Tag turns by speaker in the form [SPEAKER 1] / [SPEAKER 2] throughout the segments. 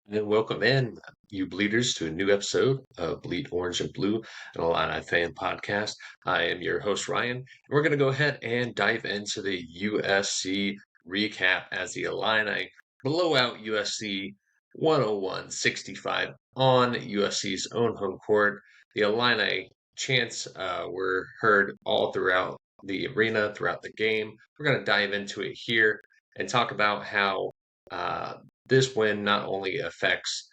[SPEAKER 1] And welcome in, you bleeders, to a new episode of Bleed Orange and Blue, an Illini fan podcast. I am your host, Ryan. And we're going to go ahead and dive into the USC recap as the Illini blow out USC 101-65 on USC's own home court. The Illini chants were heard all throughout the arena, throughout the game. We're going to dive into it here and talk about how uh, this win not only affects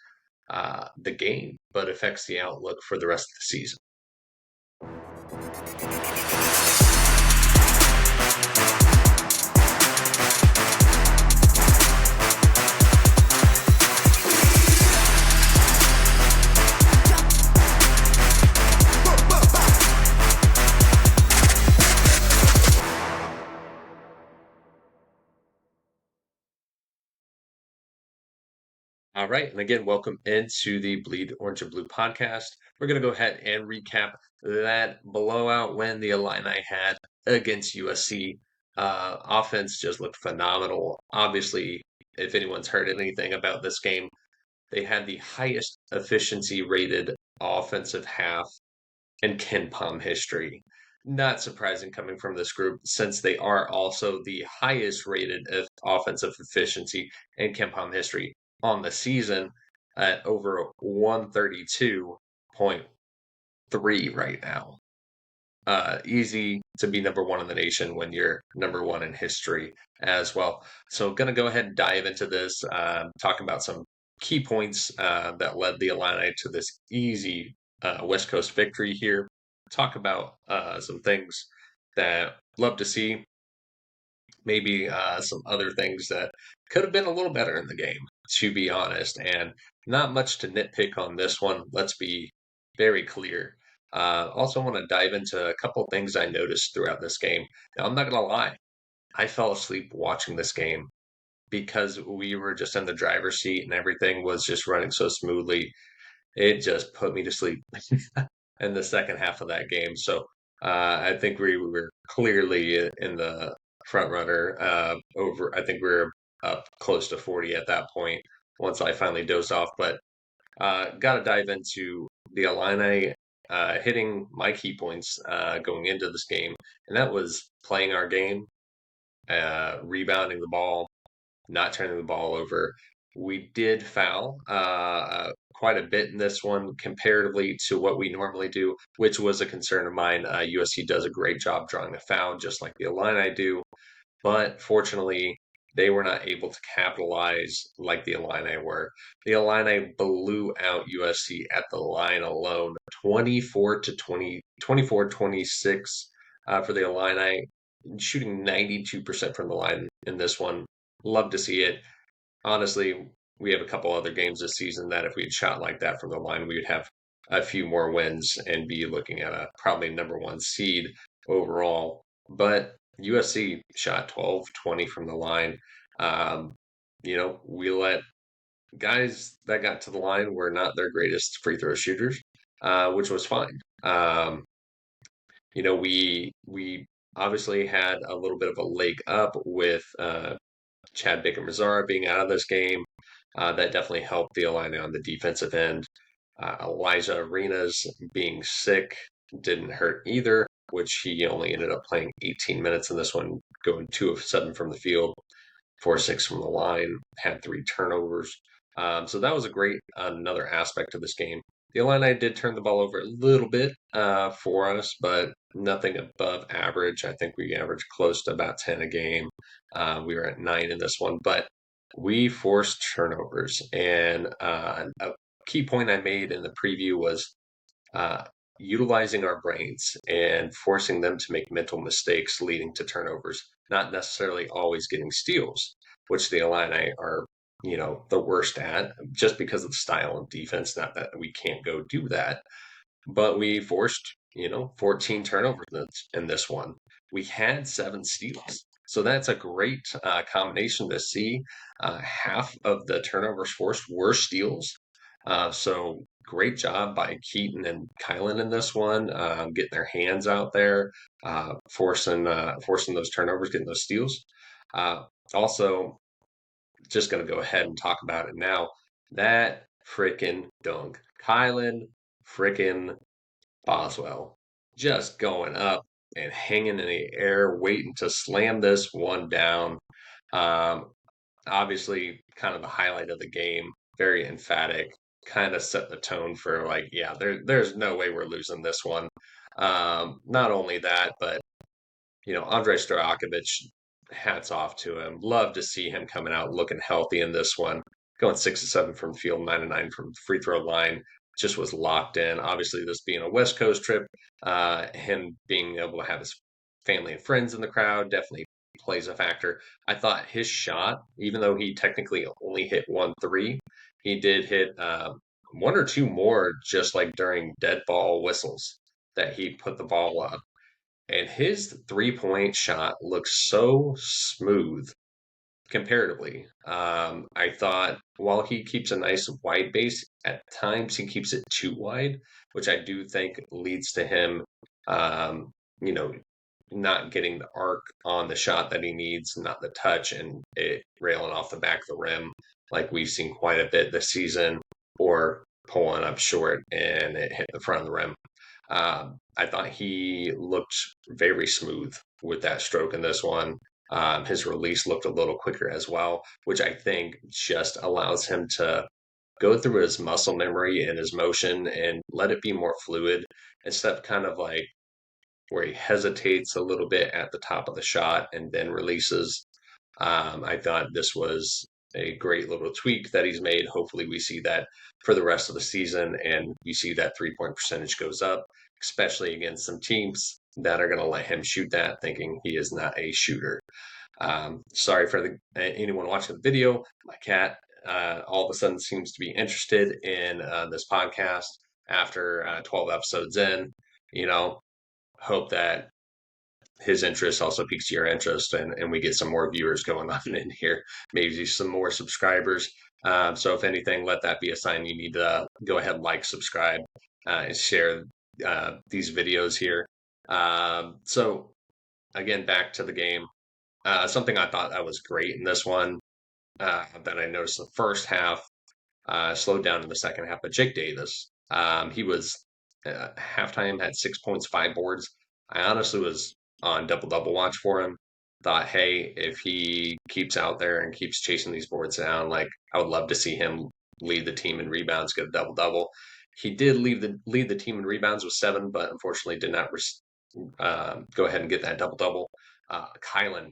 [SPEAKER 1] the game, but affects the outlook for the rest of the season. All right. And again, welcome into the Bleed Orange and Blue podcast. We're going to go ahead and recap that blowout win the Illini had against USC. Offense just looked phenomenal. Obviously, if anyone's heard anything about this game, they had the highest efficiency rated offensive half in Ken Palm history. Not surprising coming from this group, since they are also the highest rated of offensive efficiency in Ken Palm history on the season at over 132.3 right now. Easy to be number one in the nation when you're number one in history as well. So, going to go ahead and dive into this, talk about some key points that led the Illini to this easy West Coast victory here. Talk about some things that love to see, maybe some other things that could have been a little better in the game, to be honest. And not much to nitpick on this one. Let's be very clear. Also, want to dive into a couple things I noticed throughout this game. Now, I'm not going to lie, I fell asleep watching this game because we were just in the driver's seat and everything was just running so smoothly. It just put me to sleep in the second half of that game. So I think we were clearly in the front runner over. I think we were up close to 40 at that point once I finally dozed off. But got to dive into the Illini hitting my key points going into this game, and that was playing our game, rebounding the ball, not turning the ball over. We did foul quite a bit in this one comparatively to what we normally do, which was a concern of mine. USC does a great job drawing the foul, just like the Illini do. But fortunately, they were not able to capitalize like the Illini were. The Illini blew out USC at the line alone, 24 to 20, 24-26 for the Illini, shooting 92% from the line in this one. Love to see it. Honestly, we have a couple other games this season that if we had shot like that from the line, we would have a few more wins and be looking at a probably number one seed overall. But USC shot 12-20 from the line. We let guys that got to the line were not their greatest free throw shooters, which was fine. We obviously had a little bit of a leg up with Chad Baker-Mazara being out of this game. That definitely helped the Illini on the defensive end. Elijah Arenas being sick didn't hurt either, which he only ended up playing 18 minutes in this one, going 2 of 7 from the field, 4 of 6 from the line, had 3 turnovers. So that was another aspect of this game. The Illini did turn the ball over a little bit for us, but nothing above average. I think we averaged close to about 10 a game. We were at 9 in this one, but we forced turnovers. And a key point I made in the preview was utilizing our brains and forcing them to make mental mistakes leading to turnovers, not necessarily always getting steals, which the Illini are the worst at, just because of the style of defense. Not that we can't go do that, but we forced 14 turnovers in this one. We had 7 steals, so that's a great combination to see. Half of the turnovers forced were steals, so great job by Keaton and Kylan in this one, getting their hands out there, forcing those turnovers, getting those steals. Also, just going to go ahead and talk about it now. That freaking dunk. Kylan freaking Boswell just going up and hanging in the air, waiting to slam this one down. Um, Obviously, kind of the highlight of the game, very emphatic, kind of set the tone for like, yeah, there's no way we're losing this one. Not only that, but Andrei Stojakovic, hats off to him. Love to see him coming out looking healthy in this one. Going 6 of 7 from field, 9 of 9 from free throw line. Just was locked in. Obviously, this being a West Coast trip, him being able to have his family and friends in the crowd definitely plays a factor. I thought his shot, even though he technically only hit 1 3, he did hit one or two more just like during dead ball whistles that he put the ball up, and his 3-point shot looks so smooth comparatively. I thought while he keeps a nice wide base, at times he keeps it too wide, which I do think leads to him, um, you know, not getting the arc on the shot that he needs, not the touch, and it railing off the back of the rim, like we've seen quite a bit this season, or pulling up short and it hit the front of the rim. I thought he looked very smooth with that stroke in this one. His release looked a little quicker as well, which I think just allows him to go through his muscle memory and his motion and let it be more fluid instead of kind of like where he hesitates a little bit at the top of the shot and then releases. I thought this was a great little tweak that he's made. Hopefully, we see that for the rest of the season and we see that 3-point percentage goes up, especially against some teams that are going to let him shoot that, thinking he is not a shooter. Sorry for anyone watching the video. My cat all of a sudden seems to be interested in this podcast after 12 episodes in. You know, hope that his interest also piques your interest, and we get some more viewers going on in here, maybe some more subscribers. So if anything, let that be a sign you need to go ahead, like, subscribe, and share these videos here. So again, back to the game. Something I thought that was great in this one, that I noticed the first half, slowed down in the second half. But Jake Davis, he was halftime had 6 points, 5 boards. I honestly was on double watch for him. Thought, hey, if he keeps out there and keeps chasing these boards down, like I would love to see him lead the team in rebounds, get a double. He did lead the team in rebounds with 7, but unfortunately did not go ahead and get that double. Kylan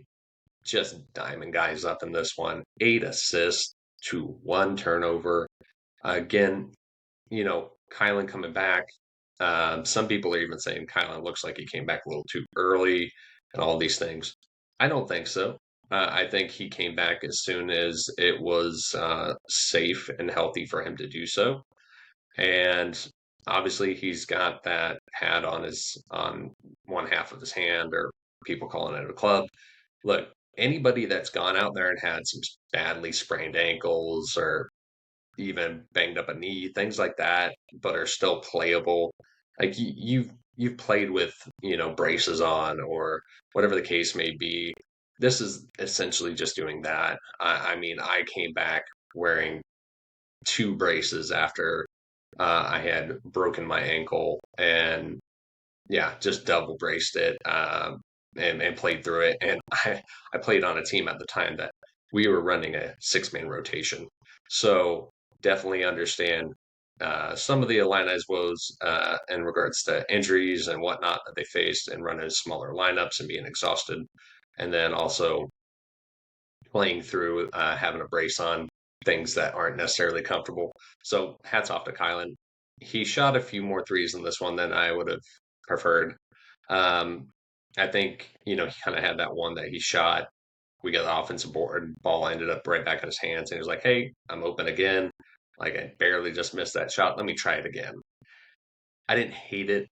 [SPEAKER 1] just diamond guys up in this one. 8 assists to 1 turnover. Again, Kylan coming back. Some people are even saying Kylan looks like he came back a little too early and all these things. I don't think so. I think he came back as soon as it was safe and healthy for him to do so. And obviously, he's got that pad on one half of his hand, or people calling it a club. Look, anybody that's gone out there and had some badly sprained ankles or even banged up a knee, things like that, but are still playable. Like you've played with, braces on or whatever the case may be. This is essentially just doing that. I mean, I came back wearing 2 braces after I had broken my ankle, and yeah, just double braced it, and played through it. And I played on a team at the time that we were running a 6-man rotation. So definitely understand some of the Illini's woes in regards to injuries and whatnot that they faced and running smaller lineups and being exhausted. And then also playing through having a brace on things that aren't necessarily comfortable. So hats off to Kylan. He shot a few more threes in this one than I would have preferred. Um, I think, he kind of had that one that he shot. We got the offensive board, ball ended up right back in his hands, and he was like, hey, I'm open again. Like, I barely just missed that shot. Let me try it again. I didn't hate it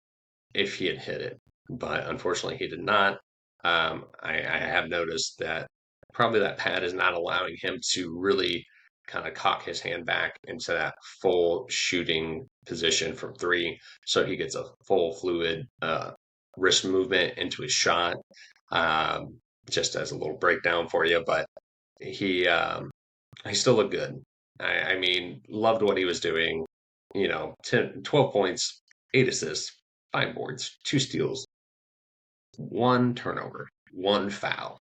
[SPEAKER 1] if he had hit it, but unfortunately he did not. I have noticed that probably that pad is not allowing him to really kind of cock his hand back into that full shooting position from 3, so he gets a full fluid wrist movement into his shot. Just as a little breakdown for you, but he still looked good. I mean, loved what he was doing. 12 points, 8 assists, 5 boards, 2 steals, 1 turnover, 1 foul.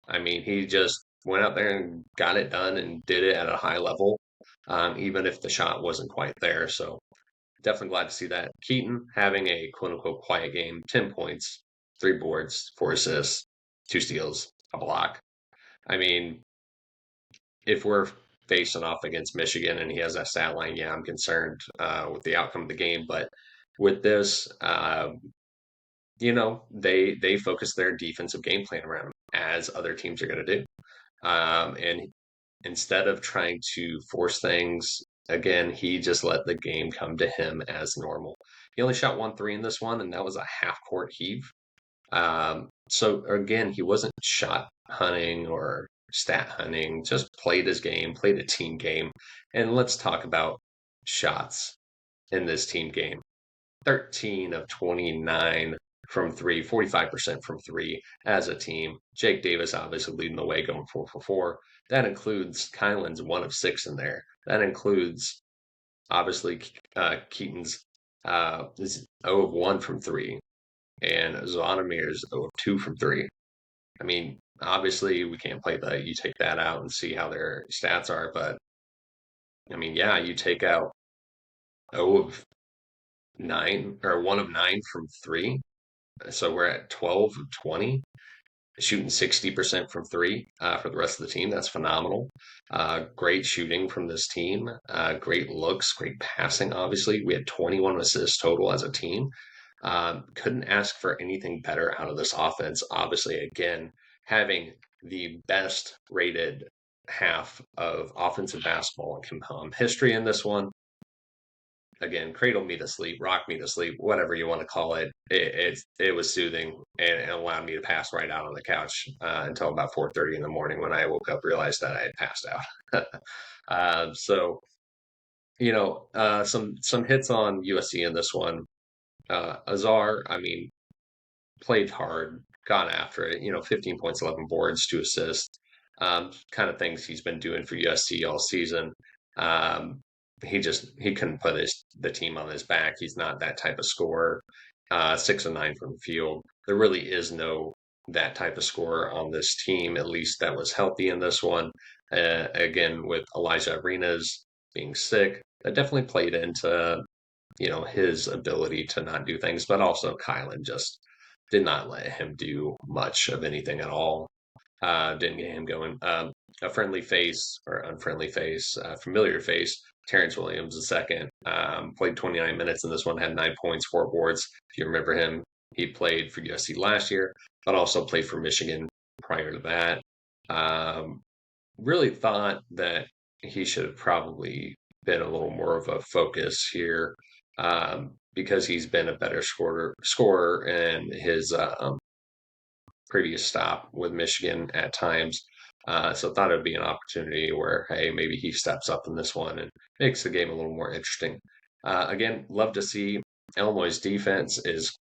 [SPEAKER 1] I mean, he just went out there and got it done and did it at a high level, even if the shot wasn't quite there. So definitely glad to see that. Keaton having a quote unquote quiet game, 10 points, 3 boards, 4 assists, 2 steals, a block. I mean, if we're facing off against Michigan and he has that stat line, yeah, I'm concerned with the outcome of the game. But with this, they focus their defensive game plan around him, as other teams are going to do. And instead of trying to force things, again, he just let the game come to him as normal. He only shot 1 3 in this one, and that was a half court heave. So again, he wasn't shot hunting or stat hunting, just played his game, played a team game. And let's talk about shots in this team game. 13 of 29 from three, 45% from three as a team. Jake Davis obviously leading the way, going 4 for 4. That includes Kylan's 1 of 6 in there. That includes obviously Keaton's 0 of 1 from three, and Zonomir's 0 of 2 from three. I mean, obviously we can't play that. You take that out and see how their stats are, but I mean, yeah, you take out 0 of 9 or 1 of 9 from three. So we're at 12 of 20, shooting 60% from three for the rest of the team. That's phenomenal. Great shooting from this team. Great looks, great passing, obviously. We had 21 assists total as a team. Couldn't ask for anything better out of this offense. Obviously, again, having the best rated half of offensive basketball in history in this one. Again, cradle me to sleep, rock me to sleep, whatever you want to call it. It was soothing and allowed me to pass right out on the couch until about 4:30 in the morning when I woke up, realized that I had passed out. So some hits on USC in this one. Azar, I mean, played hard, got after it. 15 points, 11 boards, 2 assists. Kind of things he's been doing for USC all season. Um, he couldn't put the team on his back. He's not that type of scorer. 6 of 9 from the field. There really is no that type of scorer on this team, at least that was healthy in this one. Again, with Elijah Arenas being sick, that definitely played into his ability to not do things, but also Kylan just did not let him do much of anything at all. Didn't get him going. A friendly face or unfriendly face, familiar face. Terrence Williams the second played 29 minutes in this one, had 9 points, 4 boards. If you remember him, he played for USC last year, but also played for Michigan prior to that. Really thought that he should have probably been a little more of a focus here because he's been a better scorer in his previous stop with Michigan at times. So thought it would be an opportunity where, hey, maybe he steps up in this one and makes the game a little more interesting. Again, love to see Illinois' defense is,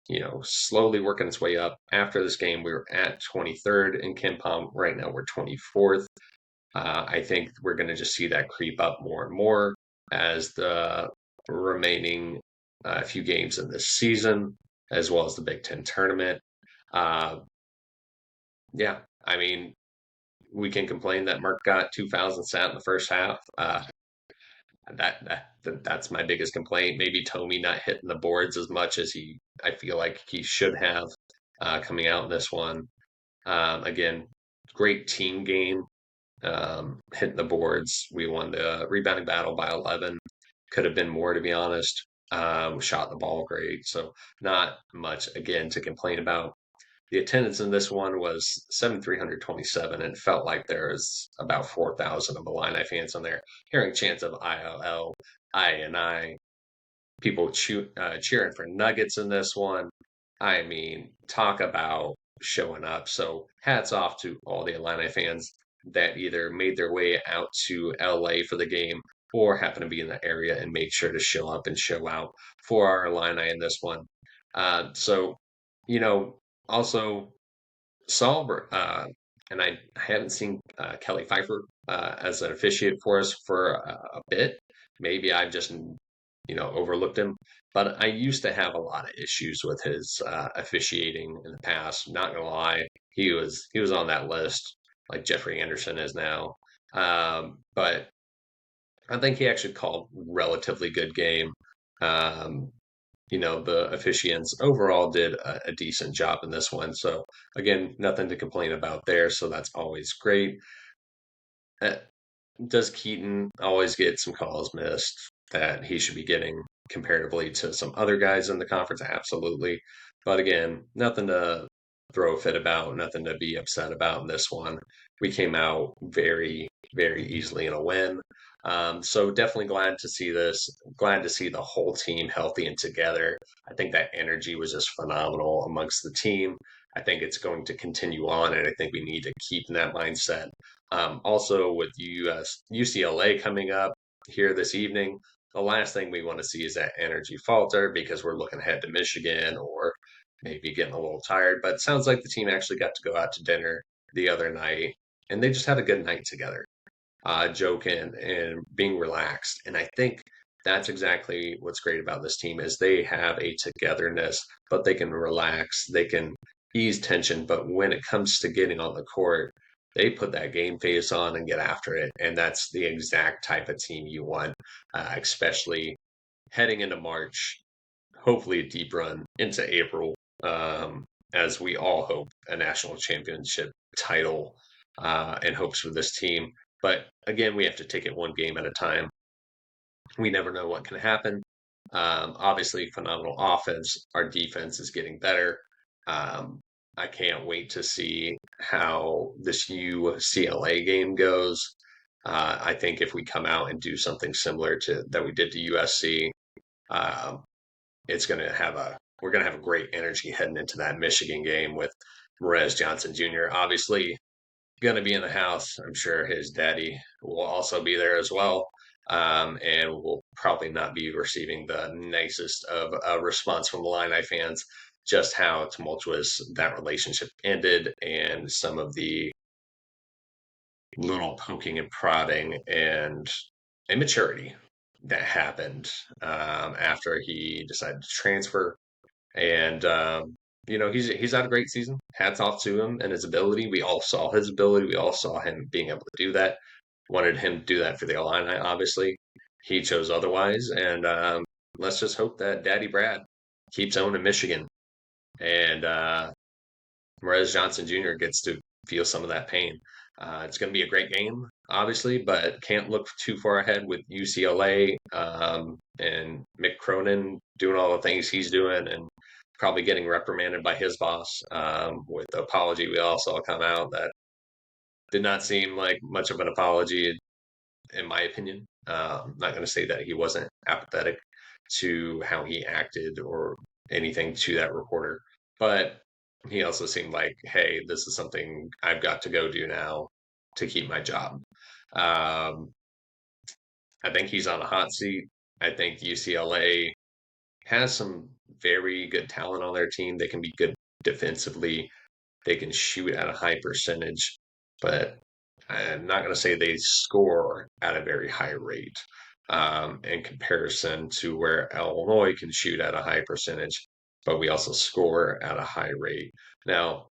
[SPEAKER 1] slowly working its way up. After this game, we were at 23rd in KenPom. Right now, we're 24th. I think we're going to just see that creep up more and more as the remaining few games in this season, as well as the Big Ten tournament. Yeah, I mean, we can complain that Merck got 2,000 sat in the first half. That's my biggest complaint. Maybe Tomey not hitting the boards as much as I feel like he should have coming out in this one. Again, great team game. Hitting the boards. We won the rebounding battle by 11. Could have been more, to be honest. Shot the ball great. So not much, again, to complain about. The attendance in this one was 7,327, and it felt like there was about 4,000 of Illini fans on there. Hearing chants of ILL, I, people cheering for Nuggets in this one. I mean, talk about showing up. So hats off to all the Illini fans that either made their way out to LA for the game or happen to be in the area and made sure to show up and show out for our Illini in this one. So, also saw and I haven't seen Kelly Pfeiffer as an officiate for us for a bit. Maybe I've just overlooked him, but I used to have a lot of issues with his officiating in the past. Not gonna lie, he was on that list like Jeffrey Anderson is now. But I think he actually called relatively good game. Um, the officiants overall did a decent job in this one. So again, nothing to complain about there. So that's always great. Uh, does Keaton always get some calls missed that he should be getting comparatively to some other guys in the conference? Absolutely. But again, nothing to throw a fit about, nothing to be upset about in this one. We came out very, very easily in a win. So definitely glad to see this. Glad to see the whole team healthy and together. I think that energy was just phenomenal amongst the team. I think it's going to continue on, and I think we need to keep in that mindset. Also, with UCLA coming up here this evening, the last thing we want to see is that energy falter because we're looking ahead to Michigan or maybe getting a little tired. But it sounds like the team actually got to go out to dinner the other night and they just had a good night together, joking and being relaxed. And I think that's exactly what's great about this team is they have a togetherness, but they can relax, they can ease tension. But when it comes to getting on the court, they put that game face on and get after it. And that's the exact type of team you want, especially heading into March, hopefully a deep run into April, as we all hope a national championship title and hopes for this team. But again, we have to take it one game at a time. We never know what can happen. Obviously, phenomenal offense. Our defense is getting better. Um, I can't wait to see how this UCLA game goes. I think if we come out and do something similar to that we did to USC, um, it's going to have a we're going to have a great energy heading into that Michigan game with Morez Johnson Jr. Obviously, going to be in the house. I'm sure his daddy will also be there as well. And will probably not be receiving the nicest of response from the Illini fans, just how tumultuous that relationship ended and some of the little poking and prodding and immaturity that happened after he decided to transfer. And he's had a great season. Hats off to him and his ability. We all saw his ability. We all saw him being able to do that. Wanted him to do that for the Illini, obviously. He chose otherwise. And let's just hope that Daddy Brad keeps owning Michigan. And Morez Johnson Jr. gets to feel some of that pain. It's going to be a great game, obviously, but can't look too far ahead with UCLA and Mick Cronin doing all the things he's doing and probably getting reprimanded by his boss with the apology we all saw come out that did not seem like much of an apology, in my opinion. I'm not going to say that he wasn't apathetic to how he acted or anything to that reporter, but he also seemed like, hey, this is something I've got to go do now to keep my job. Um, I think he's on a hot seat. I think UCLA has some very good talent on their team. They can be good defensively. They can shoot at a high percentage, but I'm not going to say they score at a very high rate in comparison to where Illinois can shoot at a high percentage, but we also score at a high rate. Now,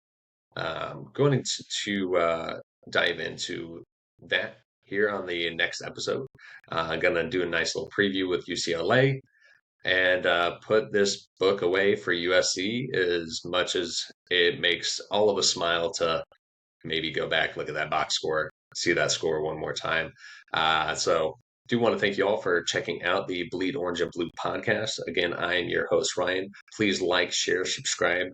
[SPEAKER 1] going to dive into that here on the next episode. I'm going to do a nice little preview with UCLA and put this book away for USC as much as it makes all of us smile to maybe go back, look at that box score, see that score one more time. So do want to thank you all for checking out the Bleed Orange and Blue podcast. Again, I am your host, Ryan. Please like, share, subscribe.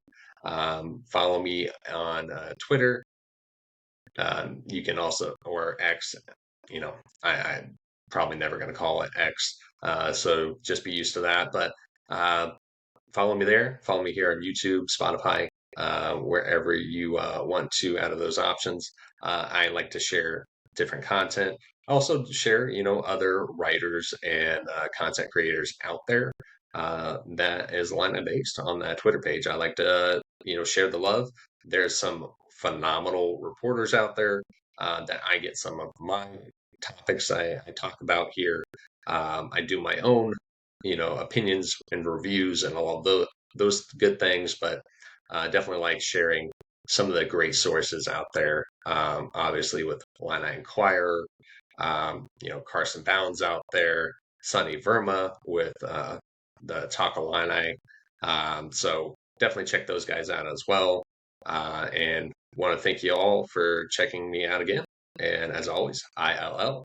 [SPEAKER 1] Follow me on Twitter. You can also, or X, I'm probably never going to call it X. So just be used to that. But follow me there. Follow me here on YouTube, Spotify, wherever you want to out of those options. I like to share different content. Also share, other writers and content creators out there that is Illini based on that Twitter page. I like to, share the love. There's some phenomenal reporters out there that I get some of my topics I talk about here. I do my own, opinions and reviews and all of those good things, but definitely like sharing some of the great sources out there. Obviously, with Illini Inquirer, Carson Bounds out there, Sonny Verma with the Talk Illini. So definitely check those guys out as well. And want to thank you all for checking me out again. And as always, ILL.